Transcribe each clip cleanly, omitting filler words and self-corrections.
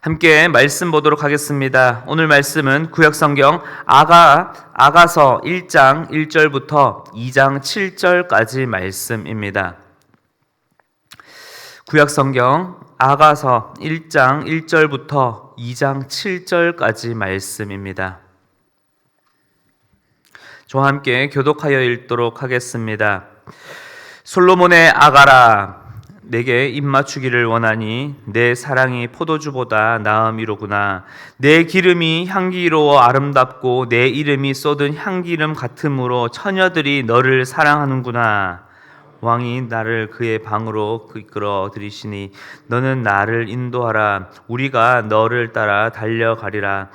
함께 말씀 보도록 하겠습니다. 오늘 말씀은 구약성경 아가서 1장 1절부터 2장 7절까지 말씀입니다. 구약성경 아가서 1장 1절부터 2장 7절까지 말씀입니다. 저와 함께 교독하여 읽도록 하겠습니다. 솔로몬의 아가라, 내게 입맞추기를 원하니 내 사랑이 포도주보다 나음이로구나. 내 기름이 향기로워 아름답고 내 이름이 쏟은 향기름 같으므로 처녀들이 너를 사랑하는구나. 왕이 나를 그의 방으로 이끌어 들이시니 너는 나를 인도하라. 우리가 너를 따라 달려가리라.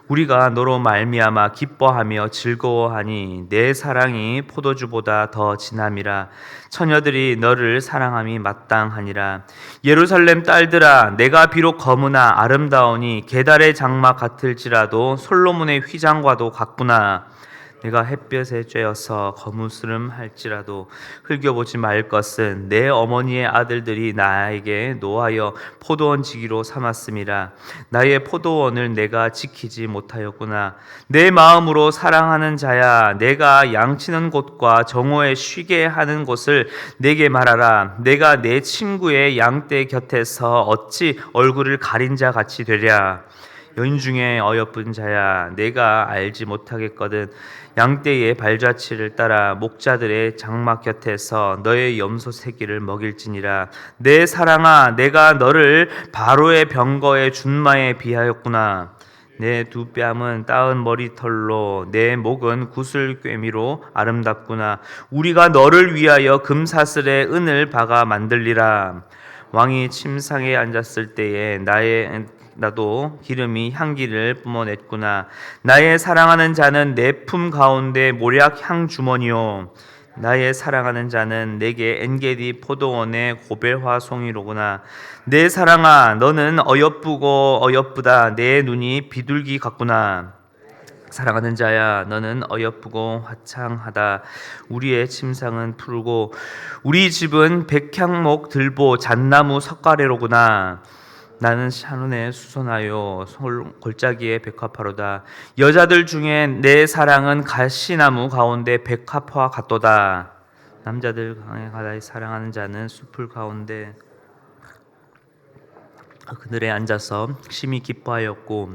우리가 너로 말미암아 기뻐하며 즐거워하니 내 사랑이 포도주보다 더 진함이라. 처녀들이 너를 사랑함이 마땅하니라. 예루살렘 딸들아, 내가 비록 검으나 아름다우니 게달의 장막 같을지라도 솔로몬의 휘장과도 같구나. 내가 햇볕에 쬐어서 거무스름 할지라도 흘겨보지 말 것은 내 어머니의 아들들이 나에게 노하여 포도원 지기로 삼았음이라. 나의 포도원을 내가 지키지 못하였구나. 내 마음으로 사랑하는 자야, 내가 양치는 곳과 정오에 쉬게 하는 곳을 내게 말하라. 내가 내 친구의 양떼 곁에서 어찌 얼굴을 가린 자 같이 되랴. 여인 중에 어여쁜 자야, 내가 알지 못하겠거든. 양떼의 발자취를 따라 목자들의 장막 곁에서 너의 염소 새끼를 먹일지니라. 내 사랑아, 내가 너를 바로의 병거의 준마에 비하였구나. 내 두 뺨은 따은 머리털로 내 목은 구슬꿰미로 아름답구나. 우리가 너를 위하여 금사슬에 은을 박아 만들리라. 왕이 침상에 앉았을 때에 나도 기름이 향기를 뿜어냈구나. 나의 사랑하는 자는 내 품 가운데 모략 향 주머니요. 나의 사랑하는 자는 내게 엔게디 포도원의 고벨화 송이로구나. 내 사랑아, 너는 어여쁘고 어여쁘다. 내 눈이 비둘기 같구나. 사랑하는 자야, 너는 어여쁘고 화창하다. 우리의 침상은 푸르고 우리 집은 백향목 들보 잣나무 석가래로구나. 나는 샤론에 수선하여 골짜기에 백합화로다. 여자들 중에 내 사랑은 가시나무 가운데 백합화 같도다. 남자들 강에 가다이 사랑하는 자는 숲을 가운데 그늘에 앉아서 심히 기뻐하였고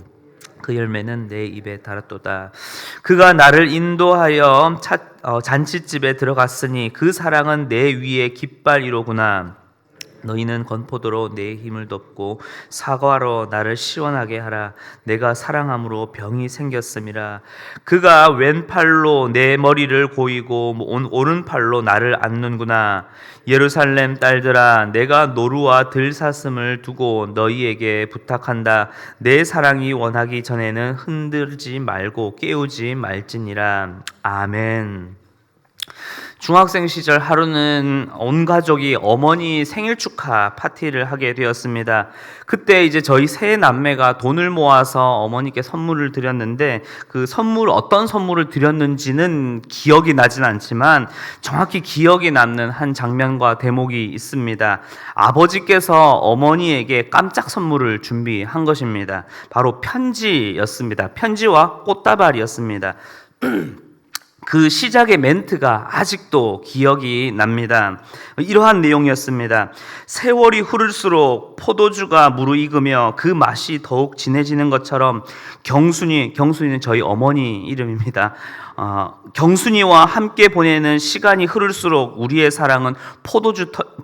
그 열매는 내 입에 달았도다. 그가 나를 인도하여 잔치집에 들어갔으니 그 사랑은 내 위에 깃발이로구나. 너희는 건포도로 내 힘을 덮고 사과로 나를 시원하게 하라. 내가 사랑함으로 병이 생겼음이라. 그가 왼팔로 내 머리를 고이고 오른팔로 나를 안는구나. 예루살렘 딸들아, 내가 노루와 들사슴을 두고 너희에게 부탁한다. 내 사랑이 원하기 전에는 흔들지 말고 깨우지 말지니라. 아멘. 중학생 시절 하루는 온 가족이 어머니 생일 축하 파티를 하게 되었습니다. 그때 이제 저희 세 남매가 돈을 모아서 어머니께 선물을 드렸는데 그 어떤 선물을 드렸는지는 기억이 나진 않지만 정확히 기억이 남는 한 장면과 대목이 있습니다. 아버지께서 어머니에게 깜짝 선물을 준비한 것입니다. 바로 편지였습니다. 편지와 꽃다발이었습니다. 그 시작의 멘트가 아직도 기억이 납니다. 이러한 내용이었습니다. 세월이 흐를수록 포도주가 무르익으며 그 맛이 더욱 진해지는 것처럼 경순이는 저희 어머니 이름입니다. 경순이와 함께 보내는 시간이 흐를수록 우리의 사랑은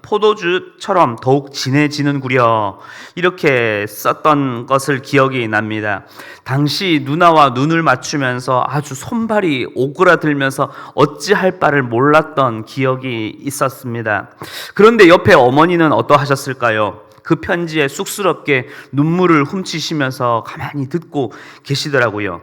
포도주처럼 더욱 진해지는구려. 이렇게 썼던 것을 기억이 납니다. 당시 누나와 눈을 맞추면서 아주 손발이 오그라들면서 어찌할 바를 몰랐던 기억이 있었습니다. 그런데 옆에 어머니는 어떠하셨을까요? 그 편지에 쑥스럽게 눈물을 훔치시면서 가만히 듣고 계시더라고요.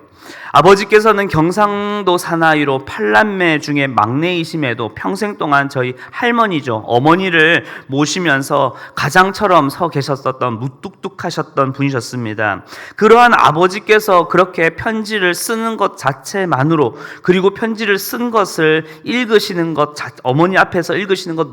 아버지께서는 경상도 사나이로 8남매 중에 막내이심에도 평생 동안 저희 할머니죠, 어머니를 모시면서 가장처럼 서 계셨었던 무뚝뚝하셨던 분이셨습니다. 그러한 아버지께서 그렇게 편지를 쓰는 것 자체만으로, 그리고 편지를 쓴 것을 읽으시는 것, 어머니 앞에서 읽으시는 것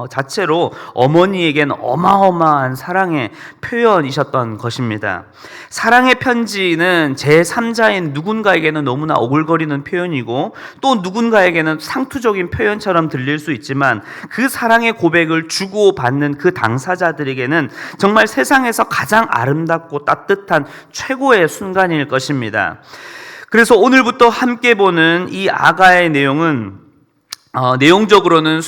자체로 어머니에겐 어마어마한 사랑의 표현이셨던 것입니다. 사랑의 편지는 제3자인 누군가에게는 너무나 오글거리는 표현이고, 또 누군가에게는 상투적인 표현처럼 들릴 수 있지만, 그 사랑의 고백을 주고받는 그 당사자들에게는 정말 세상에서 가장 아름답고 따뜻한 최고의 순간일 것입니다. 그래서 오늘부터 함께 보는 이 아가의 내용은 내용적으로는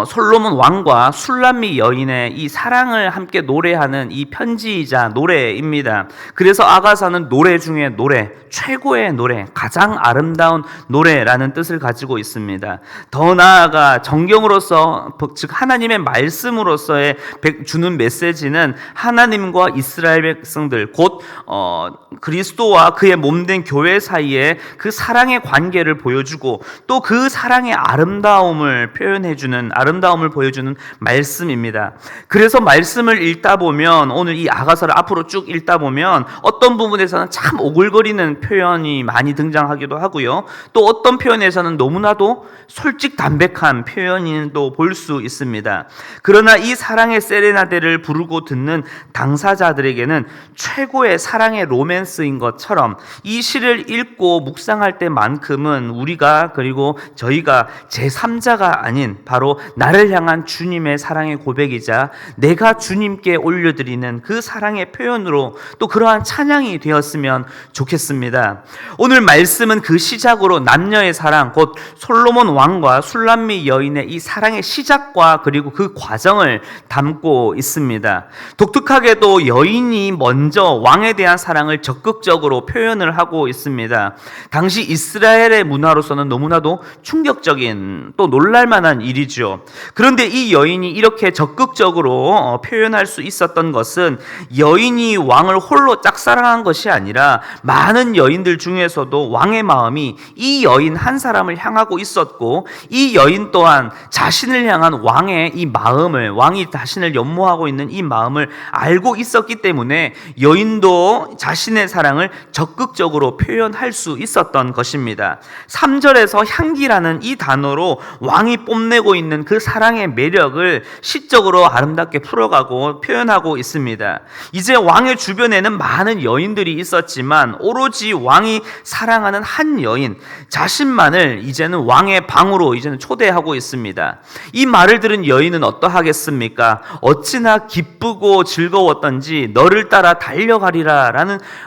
솔로몬 왕과 술람미 여인의 이 사랑을 함께 노래하는 이 편지이자 노래입니다. 그래서 아가사는 노래 중에 노래, 최고의 노래, 가장 아름다운 노래라는 뜻을 가지고 있습니다. 더 나아가 정경으로서, 즉 하나님의 말씀으로서의 주는 메시지는 하나님과 이스라엘 백성들, 곧 그리스도와 그의 몸된 교회 사이에 그 사랑의 관계를 보여주고, 또 그 사랑의 아름다움을 보여주는 말씀입니다. 그래서 말씀을 읽다 보면, 오늘 이 아가서를 앞으로 쭉 읽다 보면 어떤 부분에서는 참 오글거리는 표현이 많이 등장하기도 하고요, 또 어떤 표현에서는 너무나도 솔직 담백한 표현도 볼 수 있습니다. 그러나 이 사랑의 세레나데를 부르고 듣는 당사자들에게는 최고의 사랑의 로맨스인 것처럼 이 시를 읽고 묵상할 때만큼은 우리가, 그리고 저희가 제3자가 아닌 바로 나를 향한 주님의 사랑의 고백이자 내가 주님께 올려드리는 그 사랑의 표현으로 또 그러한 찬양이 되었으면 좋겠습니다. 오늘 말씀은 그 시작으로 남녀의 사랑, 곧 솔로몬 왕과 술람미 여인의 이 사랑의 시작과 그리고 그 과정을 담고 있습니다. 독특하게도 여인이 먼저 왕에 대한 사랑을 적극적으로 표현을 하고 있습니다. 당시 이스라엘의 문화로서는 너무나도 충격적인, 또 놀랄만한 일이죠. 그런데 이 여인이 이렇게 적극적으로 표현할 수 있었던 것은 여인이 왕을 홀로 짝사랑한 것이 아니라 많은 여인들 중에서도 왕의 마음이 이 여인 한 사람을 향하고 있었고, 이 여인 또한 자신을 향한 왕의 이 마음을, 왕이 자신을 연모하고 있는 이 마음을 알고 있었기 때문에 여인도 자신의 사랑을 적극적으로 표현할 수 있었던 것입니다. 3절에서 향기라는 이 단어로 왕이 뽐내고 있는 그 사랑의 매력을 시적으로 아름답게 풀어가고 표현하고 있습니다. 이제 왕의 주변에는 많은 여인들이 있었지만 오로지 왕이 사랑하는 한 여인 자신만을 이제는 왕의 방으로 이제는 초대하고 있습니다. 이 말을 들은 여인은 어떠하겠습니까? 어찌나 기쁘고 즐거웠던지 너를 따라 달려가리라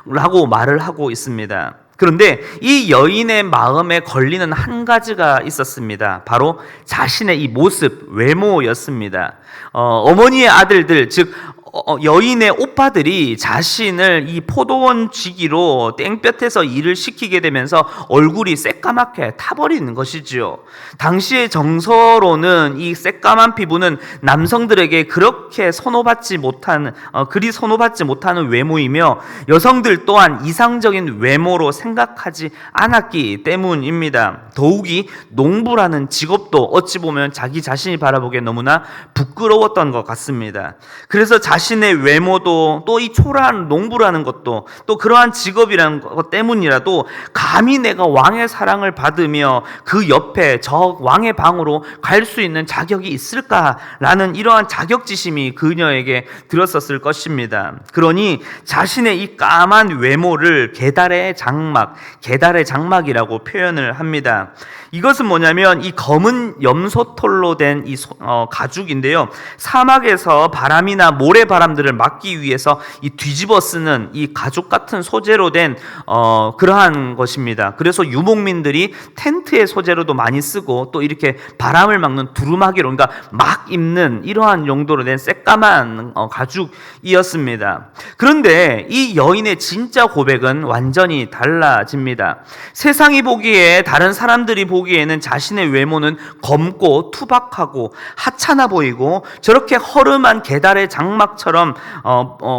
라고 말을 하고 있습니다. 그런데 이 여인의 마음에 걸리는 한 가지가 있었습니다. 바로 자신의 이 모습, 외모였습니다. 어머니의 아들들, 즉 여인의 오빠들이 자신을 이 포도원 쥐기로 땡볕에서 일을 시키게 되면서 얼굴이 새까맣게 타버리는 것이지요. 당시의 정서로는 이 새까만 피부는 남성들에게 그렇게 그리 선호받지 못하는 외모이며, 여성들 또한 이상적인 외모로 생각하지 않았기 때문입니다. 더욱이 농부라는 직업도 어찌 보면 자기 자신이 바라보기에 너무나 부끄러웠던 것 같습니다. 그래서 자신의 외모도, 또 이 초라한 농부라는 것도, 또 그러한 직업이라는 것 때문이라도 감히 내가 왕의 사랑을 받으며 그 옆에 저 왕의 방으로 갈 수 있는 자격이 있을까라는 이러한 자격지심이 그녀에게 들었었을 것입니다. 그러니 자신의 이 까만 외모를 계달의 장막이라고 표현을 합니다. 이것은 뭐냐면 이 검은 염소털로 된 이 가죽인데요, 사막에서 바람이나 모래바람들을 막기 위해서 이 뒤집어 쓰는 이 가죽 같은 소재로 된 그러한 것입니다. 그래서 유목민들이 텐트의 소재로도 많이 쓰고, 또 이렇게 바람을 막는 두루마기로, 그러니까 막 입는 이러한 용도로 된 새까만 가죽이었습니다. 그런데 이 여인의 진짜 고백은 완전히 달라집니다. 세상이 보기에, 다른 사람들이 보기에는 자신의 외모는 검고 투박하고 하찮아 보이고, 저렇게 허름한 계달의 장막 장막처럼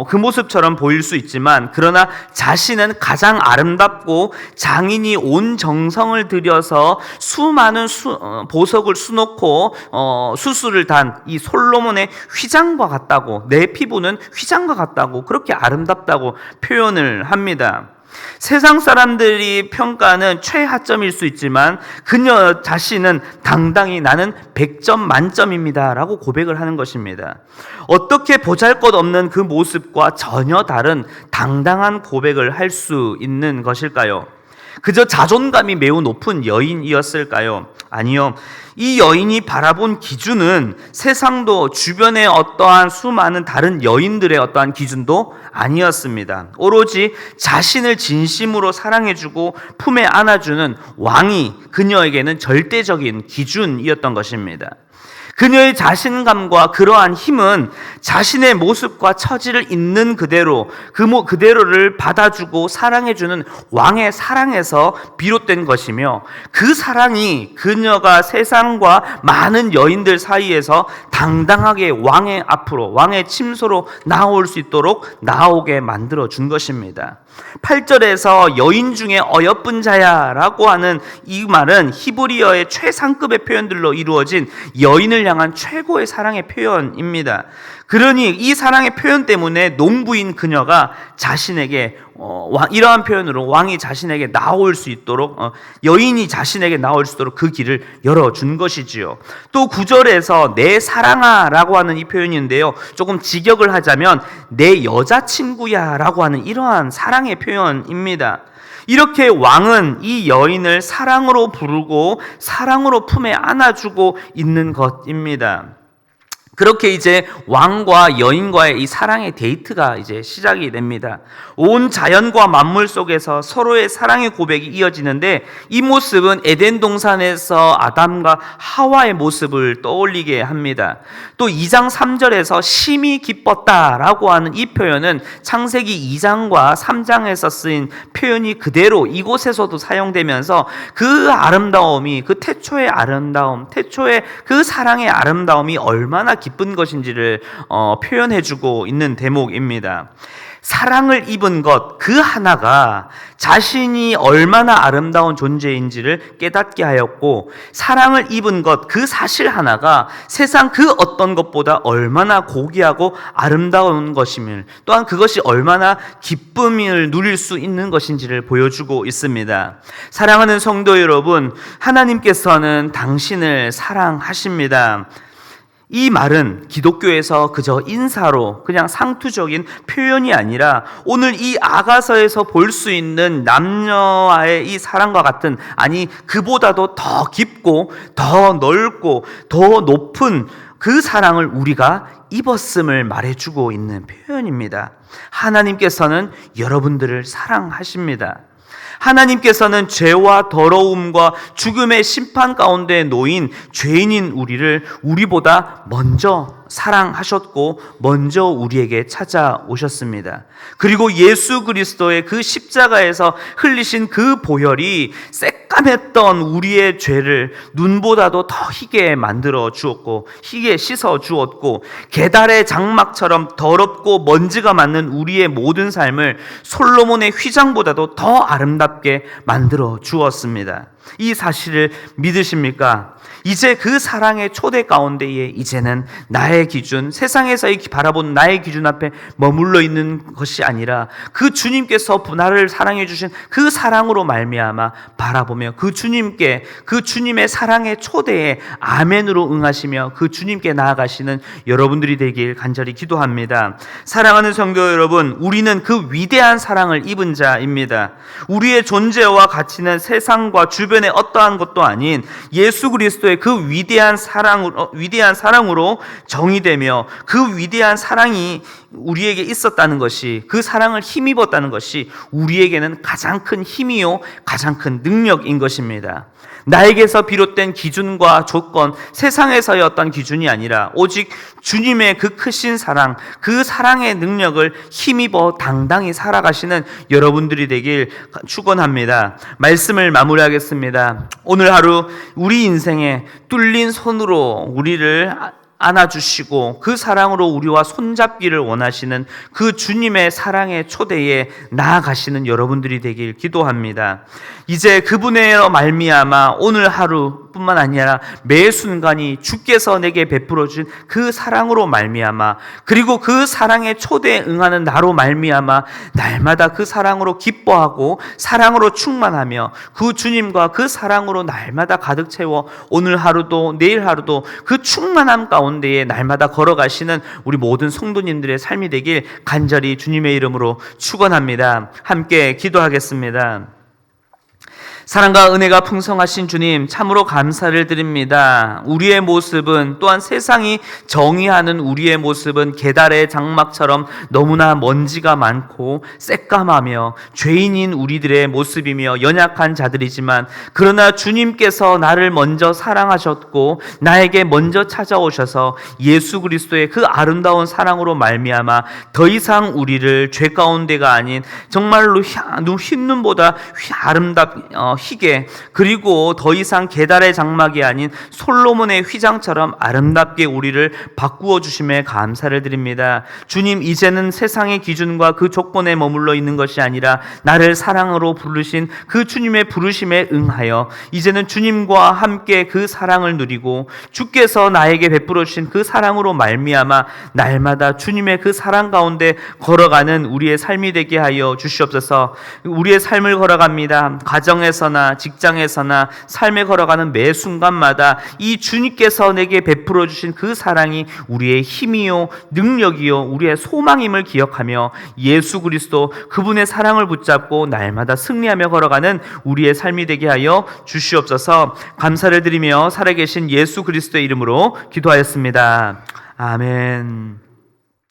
그 모습처럼 보일 수 있지만, 그러나 자신은 가장 아름답고 장인이 온 정성을 들여서 수많은 보석을 수놓고 수수를 단 이 솔로몬의 휘장과 같다고, 내 피부는 휘장과 같다고, 그렇게 아름답다고 표현을 합니다. 세상 사람들이 평가는 최하점일 수 있지만 그녀 자신은 당당히 나는 100점 만점입니다 라고 고백을 하는 것입니다. 어떻게 보잘것없는 그 모습과 전혀 다른 당당한 고백을 할 수 있는 것일까요? 그저 자존감이 매우 높은 여인이었을까요? 아니요. 이 여인이 바라본 기준은 세상도 주변의 어떠한 수많은 다른 여인들의 어떠한 기준도 아니었습니다. 오로지 자신을 진심으로 사랑해주고 품에 안아주는 왕이 그녀에게는 절대적인 기준이었던 것입니다. 그녀의 자신감과 그러한 힘은 자신의 모습과 처지를 있는 그대로 그대로를 받아주고 사랑해주는 왕의 사랑에서 비롯된 것이며, 그 사랑이 그녀가 세상과 많은 여인들 사이에서 당당하게 왕의 앞으로, 왕의 침소로 나올 수 있도록 나오게 만들어 준 것입니다. 8절에서 여인 중에 어여쁜 자야 라고 하는 이 말은 히브리어의 최상급의 표현들로 이루어진 여인을 향한 최고의 사랑의 표현입니다. 그러니 이 사랑의 표현 때문에 농부인 그녀가 자신에게 이러한 표현으로 왕이 자신에게 나올 수 있도록, 여인이 자신에게 나올 수 있도록 그 길을 열어준 것이지요. 또 9절에서 내 사랑아 라고 하는 이 표현인데요, 조금 직역을 하자면 내 여자친구야 라고 하는 이러한 사랑의 표현입니다. 이렇게 왕은 이 여인을 사랑으로 부르고 사랑으로 품에 안아주고 있는 것입니다. 그렇게 이제 왕과 여인과의 이 사랑의 데이트가 이제 시작이 됩니다. 온 자연과 만물 속에서 서로의 사랑의 고백이 이어지는데, 이 모습은 에덴 동산에서 아담과 하와의 모습을 떠올리게 합니다. 또 2장 3절에서 심히 기뻤다라고 하는 이 표현은 창세기 2장과 3장에서 쓰인 표현이 그대로 이곳에서도 사용되면서 그 아름다움이, 그 태초의 아름다움, 태초의 그 사랑의 아름다움이 얼마나 기쁜 것인지를 표현해주고 있는 대목입니다. 사랑을 입은 것 그 하나가 자신이 얼마나 아름다운 존재인지를 깨닫게 하였고, 사랑을 입은 것 그 사실 하나가 세상 그 어떤 것보다 얼마나 고귀하고 아름다운 것임을, 또한 그것이 얼마나 기쁨을 누릴 수 있는 것인지를 보여주고 있습니다. 사랑하는 성도 여러분, 하나님께서는 당신을 사랑하십니다. 이 말은 기독교에서 그저 인사로 그냥 상투적인 표현이 아니라 오늘 이 아가서에서 볼 수 있는 남녀와의 이 사랑과 같은, 아니 그보다도 더 깊고 더 넓고 더 높은 그 사랑을 우리가 입었음을 말해주고 있는 표현입니다. 하나님께서는 여러분들을 사랑하십니다. 하나님께서는 죄와 더러움과 죽음의 심판 가운데 놓인 죄인인 우리를 우리보다 먼저 사랑하셨고 먼저 우리에게 찾아오셨습니다. 그리고 예수 그리스도의 그 십자가에서 흘리신 그 보혈이 새까맸던 우리의 죄를 눈보다도 더 희게 만들어 주었고, 희게 씻어 주었고, 계달의 장막처럼 더럽고 먼지가 많은 우리의 모든 삶을 솔로몬의 휘장보다도 더 아름답게 만들어 주었습니다. 이 사실을 믿으십니까? 이제 그 사랑의 초대 가운데에 이제는 나의 기준, 세상에서 바라본 나의 기준 앞에 머물러 있는 것이 아니라 그 주님께서 나를 사랑해 주신 그 사랑으로 말미암아 바라보며 그 주님께, 그 주님의 사랑의 초대에 아멘으로 응하시며 그 주님께 나아가시는 여러분들이 되길 간절히 기도합니다. 사랑하는 성도 여러분, 우리는 그 위대한 사랑을 입은 자입니다. 우리의 존재와 가치는 세상과 주변의 어떠한 것도 아닌 예수 그리스도의 그 위대한 사랑으로 정의되며, 그 위대한 사랑이 우리에게 있었다는 것이, 그 사랑을 힘입었다는 것이 우리에게는 가장 큰 힘이요 가장 큰 능력인 것입니다. 나에게서 비롯된 기준과 조건, 세상에서의 어떤 기준이 아니라 오직 주님의 그 크신 사랑, 그 사랑의 능력을 힘입어 당당히 살아가시는 여러분들이 되길 축원합니다. 말씀을 마무리하겠습니다. 오늘 하루 우리 인생에 뚫린 손으로 우리를 안아주시고 그 사랑으로 우리와 손잡기를 원하시는 그 주님의 사랑의 초대에 나아가시는 여러분들이 되길 기도합니다. 이제 그분의 말미암아 오늘 하루뿐만 아니라 매 순간이 주께서 내게 베풀어 주신 그 사랑으로 말미암아, 그리고 그 사랑의 초대에 응하는 나로 말미암아 날마다 그 사랑으로 기뻐하고 사랑으로 충만하며 그 주님과 그 사랑으로 날마다 가득 채워 오늘 하루도 내일 하루도 그 충만함 가운데에 날마다 걸어가시는 우리 모든 성도님들의 삶이 되길 간절히 주님의 이름으로 축원합니다. 함께 기도하겠습니다. 사랑과 은혜가 풍성하신 주님, 참으로 감사를 드립니다. 우리의 모습은, 또한 세상이 정의하는 우리의 모습은 계달의 장막처럼 너무나 먼지가 많고 새까마며 죄인인 우리들의 모습이며 연약한 자들이지만, 그러나 주님께서 나를 먼저 사랑하셨고 나에게 먼저 찾아오셔서 예수 그리스도의 그 아름다운 사랑으로 말미암아 더 이상 우리를 죄 가운데가 아닌 정말로 흰 눈보다 희게, 그리고 더 이상 계달의 장막이 아닌 솔로몬의 휘장처럼 아름답게 우리를 바꾸어 주심에 감사를 드립니다. 주님, 이제는 세상의 기준과 그 조건에 머물러 있는 것이 아니라 나를 사랑으로 부르신 그 주님의 부르심에 응하여 이제는 주님과 함께 그 사랑을 누리고 주께서 나에게 베풀어 주신 그 사랑으로 말미암아 날마다 주님의 그 사랑 가운데 걸어가는 우리의 삶이 되게 하여 주시옵소서. 우리의 삶을 걸어갑니다. 가정에서나 직장에서나 삶에 걸어가는 매 순간마다 이 주님께서 내게 베풀어 주신 그 사랑이 우리의 힘이요 능력이요 우리의 소망임을 기억하며 예수 그리스도 그분의 사랑을 붙잡고 날마다 승리하며 걸어가는 우리의 삶이 되게 하여 주시옵소서. 감사를 드리며 살아계신 예수 그리스도의 이름으로 기도하였습니다. 아멘.